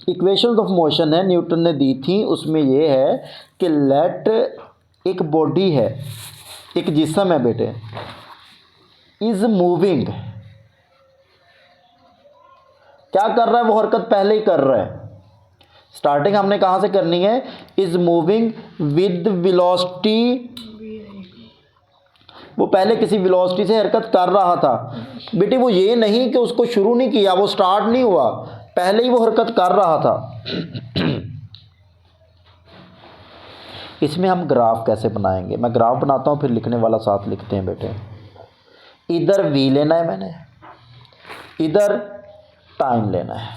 Equations of motion है Newton ने दी थी, उसमें ये है कि लेट एक बॉडी है, एक जिस्म है बेटे, इज मूविंग, क्या कर रहा है वो हरकत पहले ही कर रहा है। स्टार्टिंग हमने कहाँ से करनी है, इज मूविंग विद वेलोसिटी, वो पहले किसी वेलोसिटी से हरकत कर रहा था बेटे। वो ये नहीं कि उसको शुरू नहीं किया, वो स्टार्ट नहीं हुआ, पहले ही वो हरकत कर रहा था। इसमें हम ग्राफ कैसे बनाएंगे, मैं ग्राफ बनाता हूँ फिर लिखने वाला साथ लिखते हैं बेटे। इधर v लेना है मैंने, इधर टाइम लेना है।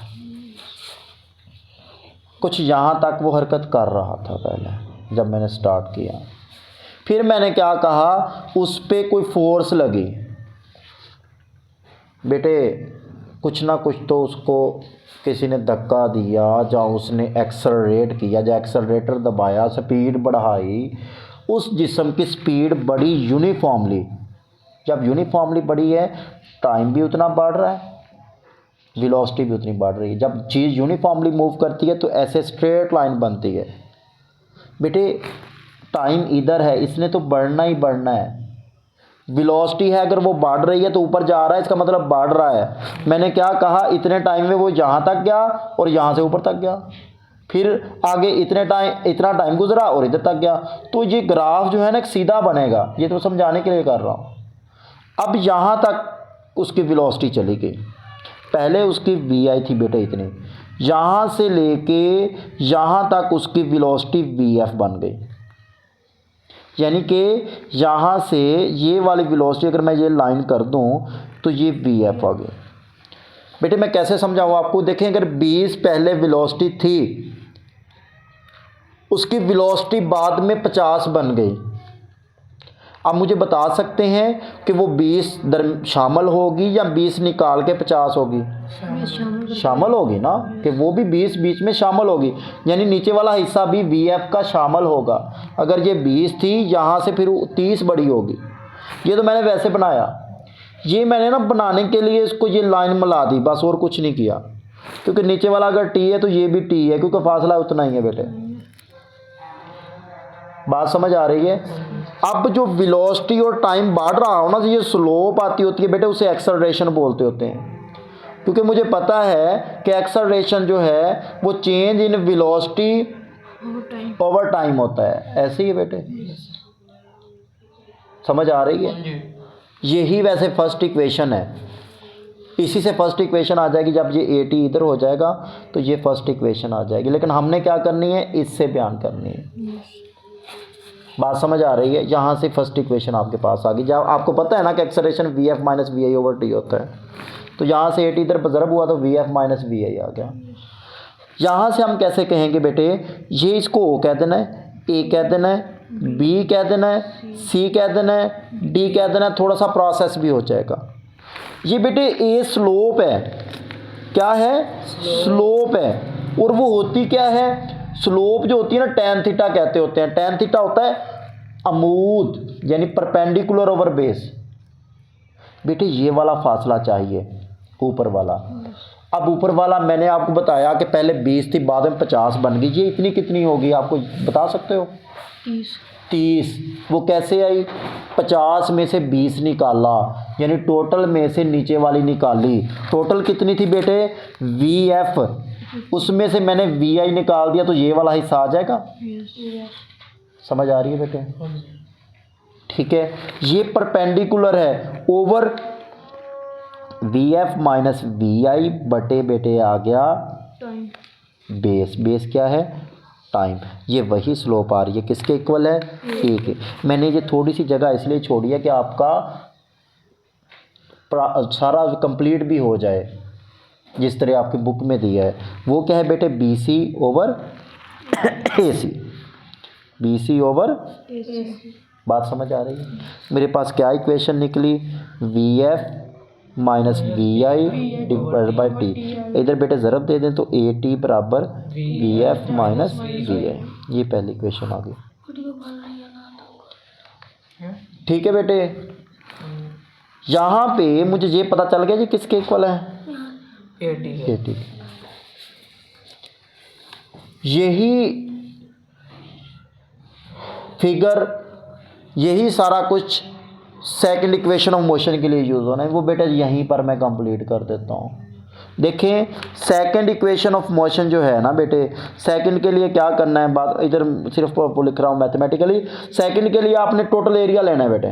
कुछ यहाँ तक वो हरकत कर रहा था पहले जब मैंने स्टार्ट किया, फिर मैंने क्या कहा, उस पर कोई फोर्स लगी बेटे, कुछ ना कुछ तो उसको किसी ने धक्का दिया, या उसने एक्सेलरेट किया, या एक्सेलरेटर दबाया, स्पीड बढ़ाई, उस जिस्म की स्पीड बढ़ी यूनिफॉर्मली। जब यूनिफॉर्मली बढ़ी है, टाइम भी उतना बढ़ रहा है, वेलोसिटी भी उतनी बढ़ रही है। जब चीज़ यूनिफॉर्मली मूव करती है तो ऐसे स्ट्रेट लाइन बनती है बेटे। टाइम इधर है, इसने तो बढ़ना ही बढ़ना है। वेलोसिटी है, अगर वो बढ़ रही है तो ऊपर जा रहा है, इसका मतलब बढ़ रहा है। मैंने क्या कहा, इतने टाइम में वो यहाँ तक गया और यहाँ से ऊपर तक गया, फिर आगे इतना टाइम गुजरा और इधर तक गया। तो ये ग्राफ जो है ना एक सीधा बनेगा, ये तो समझाने के लिए कर रहा हूँ। अब यहाँ तक उसकी वेलोसिटी चली गई, पहले उसकी वी आई थी बेटे इतनी, यहाँ से लेके यहाँ तक उसकी वेलोसिटी वी एफ बन गई। यानी कि यहाँ से ये वाली वेलोसिटी अगर मैं ये लाइन कर दूँ तो ये वी एफ आ गई। बेटे मैं कैसे समझाऊँ आपको, देखें अगर 20 पहले वेलोसिटी थी, उसकी वेलोसिटी बाद में 50 बन गई। अब मुझे बता सकते हैं कि वो 20 शामिल होगी या 20 निकाल के 50 होगी? शामिल होगी ना, कि वो भी 20 बीच में शामिल होगी, यानी नीचे वाला हिस्सा भी वी एफ का शामिल होगा। अगर ये 20 थी, यहाँ से फिर 30 बड़ी होगी। ये तो मैंने वैसे बनाया, ये मैंने ना बनाने के लिए इसको ये लाइन मिला दी बस, और कुछ नहीं किया, क्योंकि नीचे वाला अगर टी है तो ये भी टी है, क्योंकि फासला उतना ही है बेटे। बात समझ आ रही है? अब जो वेलोसिटी और टाइम बढ़ रहा हो ना, तो ये स्लोप आती होती है बेटे, उसे एक्सेलरेशन बोलते होते हैं। क्योंकि मुझे पता है कि एक्सेलरेशन जो है वो change in velocity over time होता है। ऐसे ही है बेटे, समझ आ रही है? यही वैसे फर्स्ट इक्वेशन है, इसी से फर्स्ट इक्वेशन आ जाएगी। जब ये ए टी इधर हो जाएगा तो ये फर्स्ट इक्वेशन आ जाएगी, लेकिन हमने क्या करनी है, इससे बयान करनी है। बात समझ आ रही है? यहाँ से फर्स्ट इक्वेशन आपके पास आ गई। जब आपको पता है ना कि acceleration V F minus V I over T होता है, तो यहाँ से ए टी इधर ज़रब हुआ तो वी एफ माइनस वी आई आ गया। यहाँ से हम कैसे कहेंगे बेटे, ये इसको ओ कह देना है, ए कह देना है, बी कह देना है, सी कह देना है, डी कह देना है, थोड़ा सा प्रोसेस भी हो जाएगा। ये बेटे ए स्लोप है, क्या है? स्लोप है। और वो होती क्या है, स्लोप जो होती है ना, टैन थीटा कहते होते हैं। टैन थीटा होता है अमूद, यानी परपेंडिकुलर ओवर बेस। बेटे ये वाला फासला चाहिए, ऊपर वाला। अब ऊपर वाला मैंने आपको बताया कि पहले 20 थी, बाद में 50 बन गई। ये इतनी कितनी होगी आपको बता सकते हो? 30। वो कैसे आई? 50 में से 20 निकाला, यानी टोटल में से नीचे वाली निकाली। टोटल कितनी थी बेटे? वी एफ, उसमें से मैंने वी आई निकाल दिया, तो ये वाला हिस्सा आ जाएगा। समझ आ रही है बेटे? ठीक है, ये परपेंडिकुलर है over V F minus V I बटे बेटे आ गया बेस। बेस क्या है? टाइम। ये वही स्लोप आ रही है, किसके इक्वल है? ए के। मैंने ये थोड़ी सी जगह इसलिए छोड़ी है कि आपका सारा कंप्लीट भी हो जाए, जिस तरह आपकी बुक में दिया है। वो क्या है बेटे? बी सी ओवर ए सी, बी सी ओवर। बात समझ आ रही है? मेरे पास क्या इक्वेशन निकली? V F minus V I divide by T. इधर बेटे ज़रब दे दें तो ए टी बराबर V F minus V I. ये पहली इक्वेशन आ गई। ठीक है बेटे, यहाँ पे मुझे ये पता चल गया जी किसके इक्वल है? A T. यही फिगर, यही सारा कुछ सेकंड इक्वेशन ऑफ मोशन के लिए यूज़ होना है। वो बेटा यहीं पर मैं कंप्लीट कर देता हूँ। देखें सेकंड इक्वेशन ऑफ मोशन जो है ना बेटे, सेकंड के लिए क्या करना है, बात इधर सिर्फ लिख रहा हूँ मैथमेटिकली। सेकंड के लिए आपने टोटल एरिया लेना है बेटे।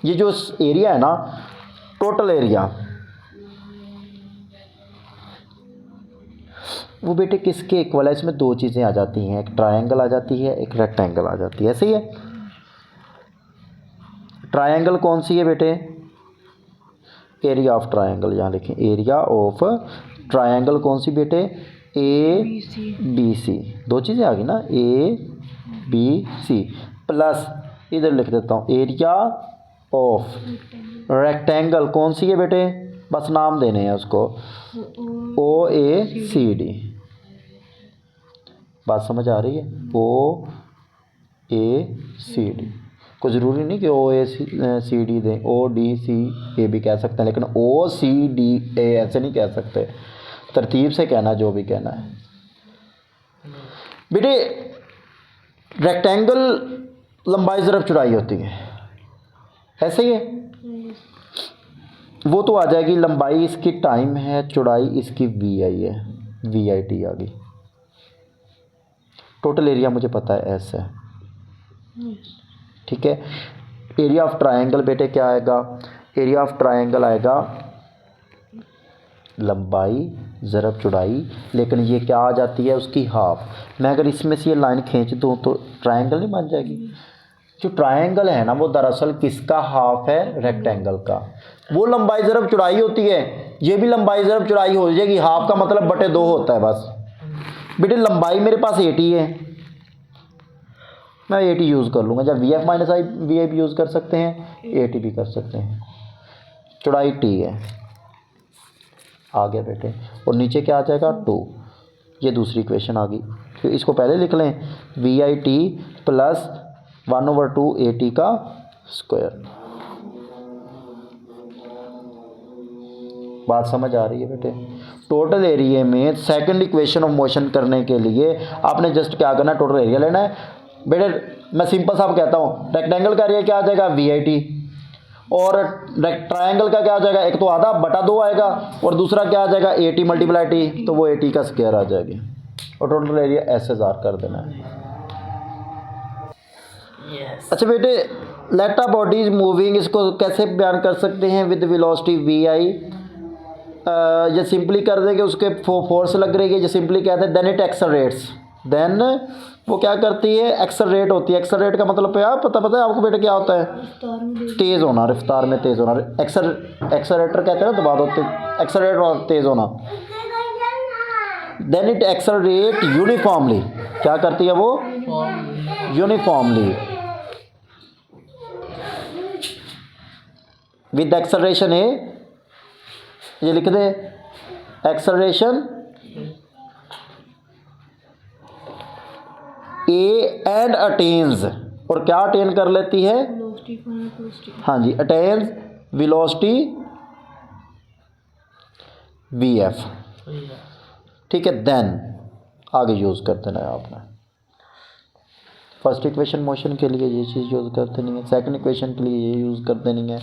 ये जो एरिया है ना, टोटल एरिया, वो बेटे किसके इक्वल है? इसमें दो चीज़ें आ जाती हैं, एक ट्रायंगल आ जाती है, एक रेक्टेंगल आ जाती है। ऐसे ही है। ट्रायंगल कौन सी है बेटे? एरिया ऑफ ट्रायंगल, यहाँ लिखें एरिया ऑफ ट्रायंगल कौन सी बेटे? ए बी सी, दो चीज़ें आ गई ना, ए बी सी, प्लस इधर लिख देता हूँ एरिया ऑफ रेक्टेंगल कौन सी है बेटे? बस नाम देने हैं उसको, ओ ए सी डी। बात समझ आ रही है? ओ ए सी डी। कोई ज़रूरी नहीं कि ओ ए सी डी दें, ओ डी सी ए भी कह सकते हैं, लेकिन ओ सी डी ए ऐसे नहीं कह सकते, तरतीब से कहना जो भी कहना है बेटे। रेक्टेंगल लंबाई ज़रब चौड़ाई होती है, ऐसे ही है। वो तो आ जाएगी, लंबाई इसकी टाइम है, चौड़ाई इसकी वी आई है, वी आई टी आ गई। टोटल एरिया मुझे पता है एस है, ठीक है। एरिया ऑफ ट्रायंगल बेटे क्या आएगा? एरिया ऑफ ट्रायंगल आएगा लंबाई ज़रब चौड़ाई, लेकिन ये क्या आ जाती है? उसकी हाफ। मैं अगर इसमें से ये लाइन खींच दूँ तो ट्रायंगल नहीं बन जाएगी? जो ट्रायंगल है ना, वो दरअसल किसका हाफ है? रेक्टेंगल का। वो लंबाई ज़रब चौड़ाई होती है, ये भी लंबाई ज़रब चौड़ाई हो जाएगी। हाफ का मतलब बटे दो होता है बस। बेटे लंबाई मेरे पास 80 है, मैं 80 यूज़ कर लूँगा। जब V F minus I V I भी यूज़ कर सकते हैं, 80 भी कर सकते हैं। चौड़ाई टी है, आ गया बेटे। और नीचे क्या आ जाएगा? 2। ये दूसरी इक्वेशन आ गई। फिर इसको पहले लिख लें, V I T plus 1/2 A T का स्क्वायर। बात समझ आ रही है बेटे? टोटल एरिया में सेकंड इक्वेशन ऑफ मोशन करने के लिए आपने जस्ट क्या करना है? टोटल एरिया लेना है बेटे। मैं सिंपल सा कहता हूँ, रेक्टेंगल का एरिया क्या आ जाएगा? V I T. और ट्रायंगल का क्या आ जाएगा? एक तो आधा बटा 2 आएगा, और दूसरा क्या आ जाएगा? ए टी मल्टीप्लाई टी, तो वो ए टी का स्क्वायर आ जाएगी। और total area S S R कर देना है। अच्छा बेटे, let a body is moving, इसको कैसे बयान कर सकते हैं? With velocity V I. ये सिंपली कर देंगे, उसके फोर्स लग रही है, ये सिंपली कहते हैं देन इट एक्सेलरेट्स। देन वो क्या करती है? एक्सेलरेट होती है। एक्सेलरेट का मतलब क्या पता है आपको बेटे? क्या होता है? तेज़ होना, रफ्तार में तेज़ होना। एक्सेलरेटर कहते हैं ना, दबा दो, एक्सेलरेट और तेज़ होना। Then it accelerate uniformly. क्या करती है वो? यूनिफॉर्मली। विद एक्सेलरेशन ए, ये लिख दे, एक्सेलरेशन ए एंड अटेन्स, और क्या अटेन कर लेती है? हाँ जी, अटेन्स वेलोसिटी वी एफ, ठीक है। देन आगे यूज़ कर देना है आपने। फर्स्ट इक्वेशन मोशन के लिए ये चीज़ यूज़ कर देनी है, सेकंड इक्वेशन के लिए ये यूज़ कर देनी है।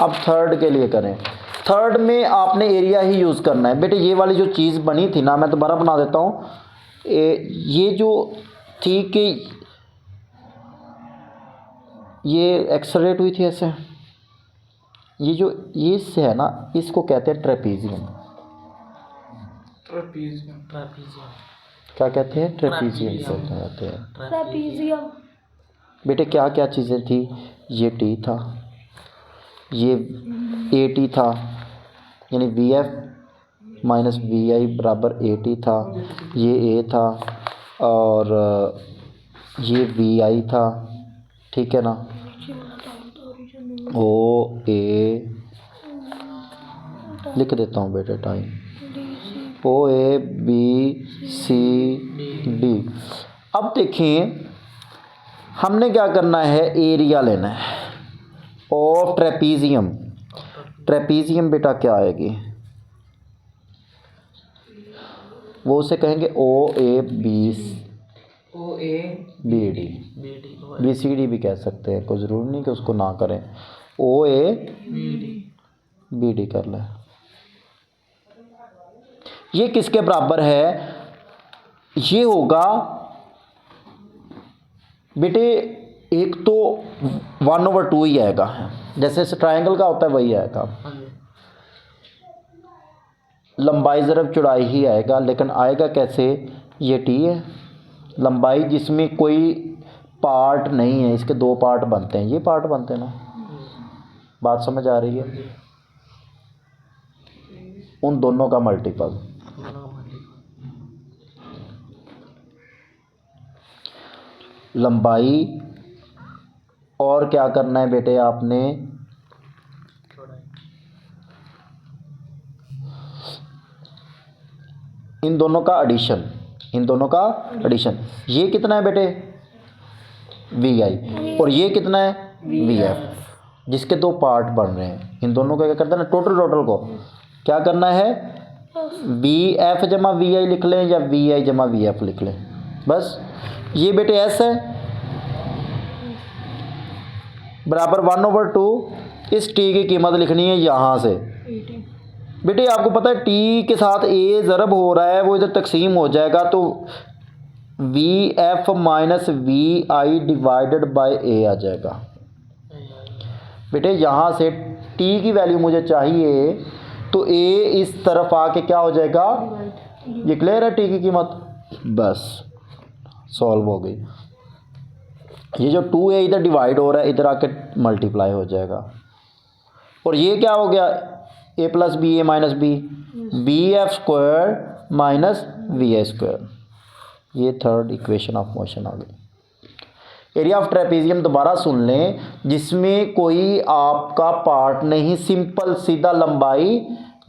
अब थर्ड के लिए करें। थर्ड में आपने एरिया ही यूज़ करना है बेटे। ये वाली जो चीज़ बनी थी ना, मैं दोबारा बना देता हूँ। ये जो थी कि ये एक्सेलरेट हुई थी ऐसे, ये जो ये से है ना, इसको कहते हैं ट्रेपीजियम। क्या कहते हैं? ट्रेपीजियम से कहते हैं। ट्रेपीजियम बेटे क्या क्या चीज़ें थी? ये टी था, ये ए टी था, यानी वी एफ माइनस वी आई बराबर ए टी था, ये ए था, और ये वी आई था, ठीक है ना। ओ ए लिख देता हूँ बेटे time, O A B C D. अब देखिए हमने क्या करना है? एरिया लेना है ऑफ ट्रेपीजियम। ट्रेपीजियम बेटा क्या आएगी? वो उसे कहेंगे O A B B D, B C D भी कह सकते हैं, कोई ज़रूरी नहीं कि उसको ना करें। ओ ए बी डी कर लें। ये किसके बराबर है? ये होगा बेटे, एक तो 1/2 ही आएगा, जैसे इस ट्रायंगल का होता है वही आएगा। लंबाई ज़रब चौड़ाई ही आएगा, लेकिन आएगा कैसे? ये टी है लंबाई, जिसमें कोई पार्ट नहीं है, इसके 2 पार्ट बनते हैं, ये पार्ट बनते हैं ना। बात समझ आ रही है? उन दोनों का मल्टीपल। लंबाई और क्या करना है बेटे आपने? इन दोनों का एडिशन, इन दोनों का एडिशन। ये कितना है बेटे? वी आई, और ये कितना है? वी एफ, जिसके 2 पार्ट बन रहे हैं। इन दोनों का क्या करता है ना, टोटल को क्या करना है? वी एफ जमा वी आई लिख लें, या वी आई जमा वी एफ लिख लें, बस। ये बेटे एस है बराबर 1/2। इस टी की कीमत लिखनी है यहाँ से। बेटे आपको पता है टी के साथ ए ज़रब हो रहा है, वो इधर तकसीम हो जाएगा, तो V F minus V I divided by A आ जाएगा। बेटे यहाँ से टी की वैल्यू मुझे चाहिए, तो ए इस तरफ आके क्या हो जाएगा? ये क्लियर है? टी की कीमत बस सॉल्व हो गई। ये जो 2 है इधर डिवाइड हो रहा है, इधर आके मल्टीप्लाई हो जाएगा। और ये क्या हो गया? A plus B A minus B, B F square minus V A square. ये थर्ड इक्वेशन ऑफ मोशन आ गई। एरिया ऑफ ट्रेपेजियम दोबारा सुन लें, जिसमें कोई आपका पार्ट नहीं, सिंपल सीधा लंबाई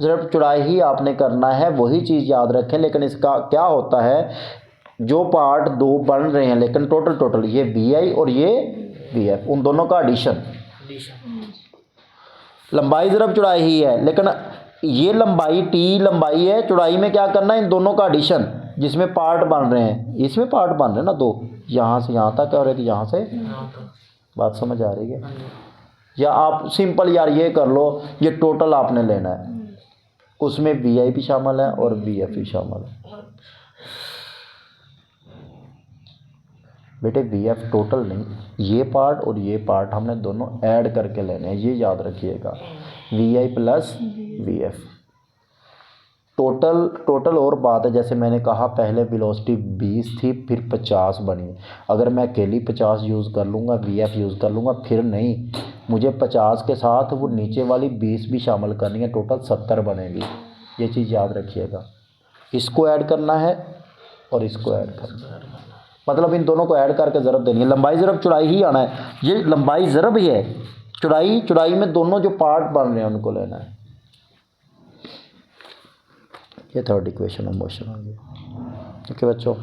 ज़रब चौड़ाई ही आपने करना है, वही चीज़ याद रखें। लेकिन इसका क्या होता है, जो पार्ट 2 बन रहे हैं, लेकिन टोटल ये वी आई और ये वी एफ, उन दोनों का एडिशन। लंबाई ज़रब चौड़ाई ही है, लेकिन ये लंबाई टी लंबाई है, चौड़ाई में क्या करना है? इन दोनों का एडिशन, जिसमें पार्ट बन रहे हैं। इसमें पार्ट बन रहे हैं ना 2, यहाँ से यहाँ तक और एक यहाँ से। बात समझ आ रही है? या आप सिंपल यार ये कर लो, ये टोटल आपने लेना है, उसमें वी आई भी शामिल है और वी एफ भी शामिल है। बेटे वी एफ टोटल नहीं, ये पार्ट और ये पार्ट हमने दोनों ऐड करके लेने हैं, ये याद रखिएगा। V I plus V F total और बात है। जैसे मैंने कहा पहले वेलोसिटी 20 थी, फिर 50 बनी। अगर मैं अकेली 50 यूज़ कर लूँगा, वी एफ यूज़ कर लूँगा, फिर नहीं, मुझे 50 के साथ वो नीचे वाली 20 भी शामिल करनी है, टोटल 70 बनेगी। ये चीज़ याद रखिएगा। इसको ऐड करना है और इसको ऐड करना है, मतलब इन दोनों को ऐड करके ज़रब देनी है। लंबाई ज़रब चौड़ाई ही आना है, ये लंबाई ज़रब ही है, चौड़ाई में दोनों जो पार्ट बन रहे हैं उनको लेना है। ये थर्ड इक्वेशन ऑफ मोशन आ गया। ओके बच्चों।